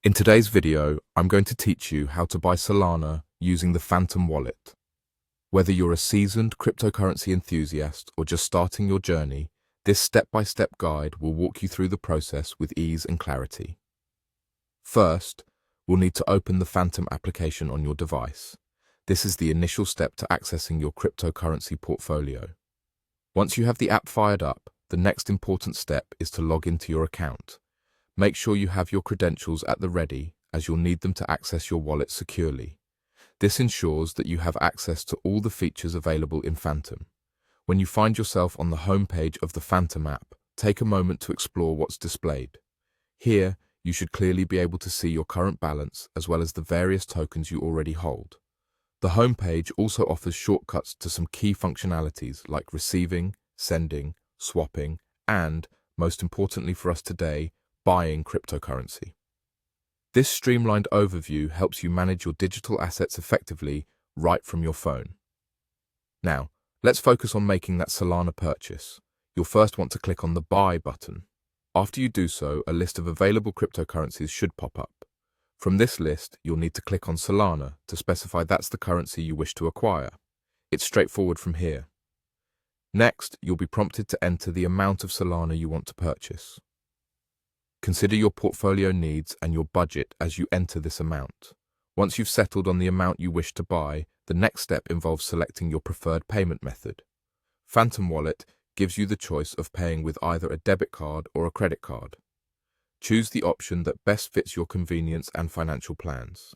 In today's video, I'm going to teach you how to buy Solana using the Phantom wallet. Whether you're a seasoned cryptocurrency enthusiast or just starting your journey, this step-by-step guide will walk you through the process with ease and clarity. First, we'll need to open the Phantom application on your device. This is the initial step to accessing your cryptocurrency portfolio. Once you have the app fired up, the next important step is to log into your account. Make sure you have your credentials at the ready, as you'll need them to access your wallet securely. This ensures that you have access to all the features available in Phantom. When you find yourself on the home page of the Phantom app, take a moment to explore what's displayed. Here, you should clearly be able to see your current balance as well as the various tokens you already hold. The home page also offers shortcuts to some key functionalities like receiving, sending, swapping, and, most importantly for us today, buying cryptocurrency. This streamlined overview helps you manage your digital assets effectively right from your phone. Now, let's focus on making that Solana purchase. You'll first want to click on the Buy button. After you do so, a list of available cryptocurrencies should pop up. From this list, you'll need to click on Solana to specify that's the currency you wish to acquire. It's straightforward from here. Next, you'll be prompted to enter the amount of Solana you want to purchase. Consider your portfolio needs and your budget as you enter this amount. Once you've settled on the amount you wish to buy, the next step involves selecting your preferred payment method. Phantom Wallet gives you the choice of paying with either a debit card or a credit card. Choose the option that best fits your convenience and financial plans.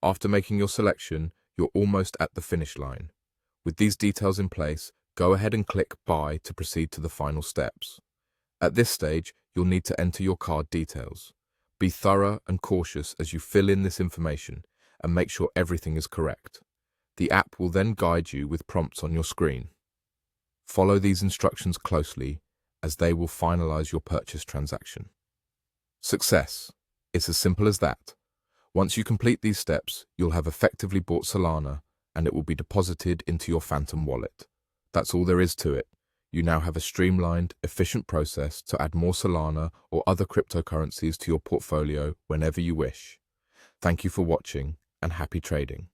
After making your selection, you're almost at the finish line. With these details in place, go ahead and click Buy to proceed to the final steps. At this stage, you'll need to enter your card details. Be thorough and cautious as you fill in this information and make sure everything is correct. The app will then guide you with prompts on your screen. Follow these instructions closely as they will finalize your purchase transaction. Success. It's as simple as that. Once you complete these steps, you'll have effectively bought Solana and it will be deposited into your Phantom wallet. That's all there is to it. You now have a streamlined, efficient process to add more Solana or other cryptocurrencies to your portfolio whenever you wish. Thank you for watching and happy trading.